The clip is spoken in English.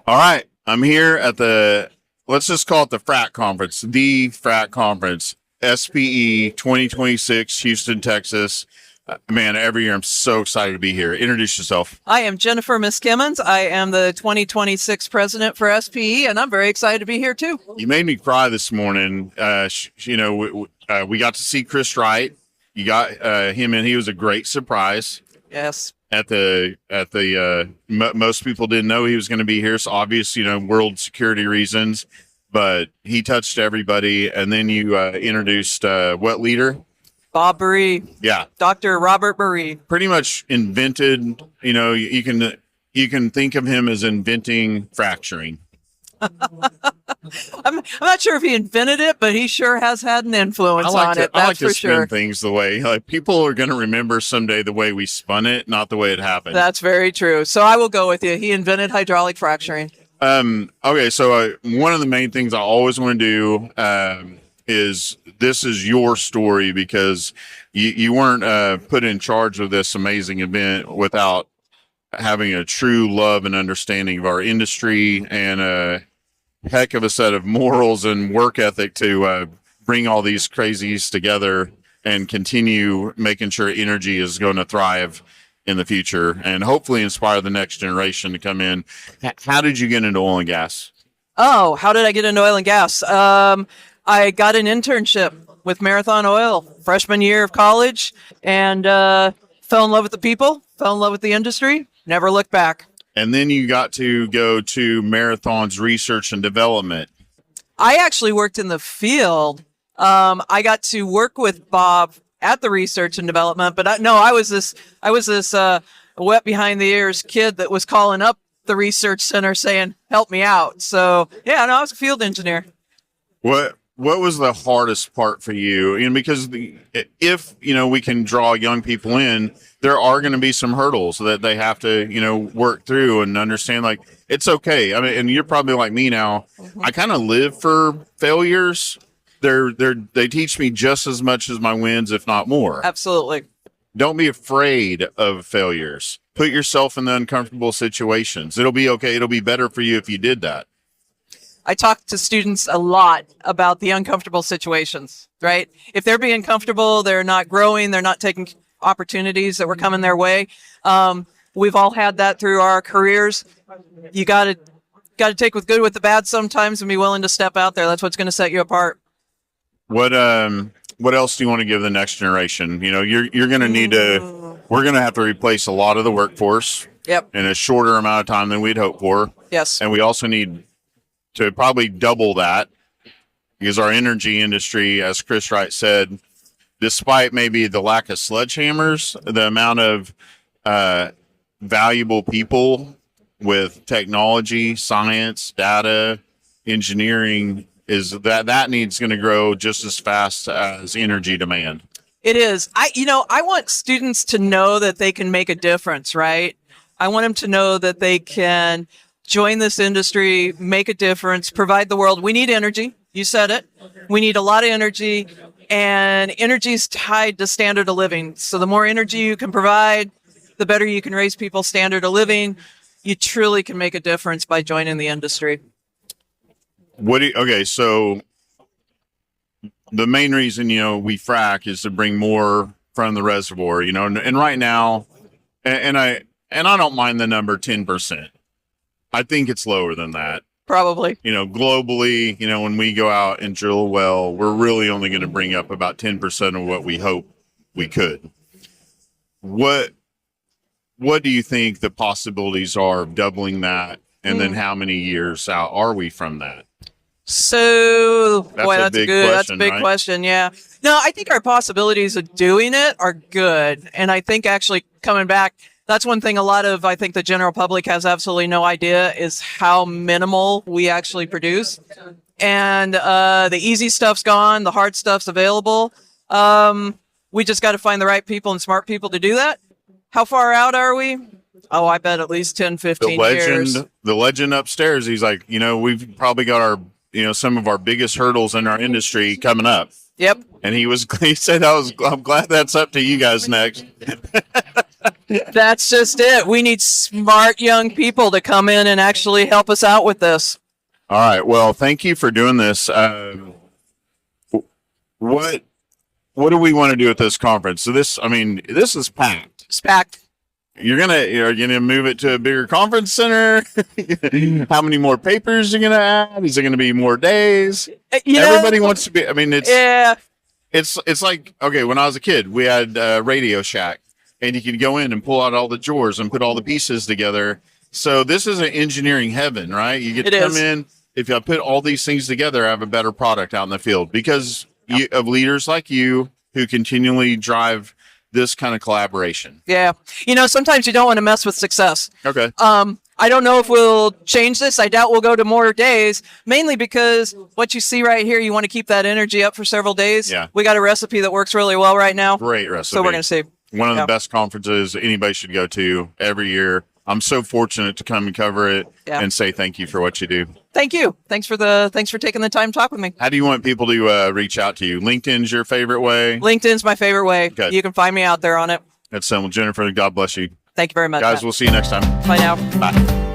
All right. I'm here at let's just call it the frat conference, SPE 2026, Houston, Texas. Man, every year I'm so excited to be here. Introduce yourself. I am Jennifer Miskimins. I am the 2026 president for SPE, and I'm very excited to be here too. You made me cry this morning. We got to see Chris Wright. You got him in. He was a great surprise. Yes. Most people didn't know he was going to be here. So obvious, world security reasons, but he touched everybody. And then you introduced what leader? Bob Barree. Yeah. Dr. Robert Barree. Pretty much invented, you can think of him as inventing fracturing. I'm not sure if he invented it, but he sure has had an influence on it. I like That's to for spin sure. things the way people are going to remember someday the way we spun it, not the way it happened. That's very true. So I will go with you. He invented hydraulic fracturing. Okay, so one of the main things I always want to do is this is your story because you weren't put in charge of this amazing event without having a true love and understanding of our industry and a heck of a set of morals and work ethic to bring all these crazies together and continue making sure energy is going to thrive in the future and hopefully inspire the next generation to come in. How did you get into oil and gas? Oh, how did I get into oil and gas? I got an internship with Marathon Oil freshman year of college and fell in love with the people, fell in love with the industry, never looked back. And then you got to go to Marathon's research and development. I actually worked in the field. I got to work with Bob at the research and development, but I was this wet behind the ears kid that was calling up the research center saying, "Help me out." So yeah, I was a field engineer. What was the hardest part for you? And because if we can draw young people in, there are going to be some hurdles that they have to work through and understand. Like it's okay. I mean, and you're probably like me now. Mm-hmm. I kind of live for failures. They teach me just as much as my wins, if not more. Absolutely. Don't be afraid of failures. Put yourself in the uncomfortable situations. It'll be okay. It'll be better for you if you did that. I talk to students a lot about the uncomfortable situations, right? If they're being comfortable, they're not growing, they're not taking opportunities that were coming their way. We've all had that through our careers. You got to take with good with the bad sometimes and be willing to step out there. That's what's going to set you apart. What else do you want to give the next generation? You're going to need we're going to have to replace a lot of the workforce. Yep. In a shorter amount of time than we'd hoped for. Yes. And we also need to probably double that because our energy industry, as Chris Wright said, despite maybe the lack of sledgehammers, the amount of valuable people with technology, science, data, engineering is that needs going to grow just as fast as energy demand. It is. I want students to know that they can make a difference, right? I want them to know that they can join this industry, make a difference, provide the world. We need energy. You said it. We need a lot of energy, and energy is tied to standard of living. So the more energy you can provide, the better you can raise people's standard of living. You truly can make a difference by joining the industry. So the main reason, we frack is to bring more from the reservoir, and right now, and I don't mind the number 10%. I think it's lower than that. Probably. Globally, when we go out and drill a well, we're really only going to bring up about 10% of what we hope we could. What do you think the possibilities are of doubling that? And then how many years out are we from that? So, that's a big right? question. Yeah. No, I think our possibilities of doing it are good. And I think actually coming back, that's one thing I think the general public has absolutely no idea is how minimal we actually produce. And the easy stuff's gone. The hard stuff's available. We just got to find the right people and smart people to do that. How far out are we? Oh, I bet at least 10, 15 years. The legend upstairs, he's like, we've probably got our, some of our biggest hurdles in our industry coming up. Yep. And he said, I'm glad that's up to you guys next. That's just it. We need smart young people to come in and actually help us out with this. All right. Well, thank you for doing this. What do we want to do at this conference? So this is packed. It's packed. You're gonna move it to a bigger conference center. How many more papers are you gonna add? Is it gonna be more days? Everybody wants to be. I mean, it's like, okay, when I was a kid, we had Radio Shack, and you could go in and pull out all the drawers and put all the pieces together. So this is an engineering heaven, right? You get to come in. If I put all these things together, I have a better product out in the field because of leaders like you who continually drive this kind of collaboration. Yeah. Sometimes you don't want to mess with success. Okay. I don't know if we'll change this. I doubt we'll go to more days, mainly because what you see right here, you want to keep that energy up for several days. Yeah. We got a recipe that works really well right now. Great recipe. So we're going to see. One of the best conferences anybody should go to every year. I'm so fortunate to come and cover it and say thank you for what you do. Thank you. Thanks for taking the time to talk with me. How do you want people to reach out to you? LinkedIn's your favorite way? LinkedIn's my favorite way. Okay. You can find me out there on it. That's simple. Jennifer, God bless you. Thank you very much. Guys, we'll see you next time. Bye now. Bye.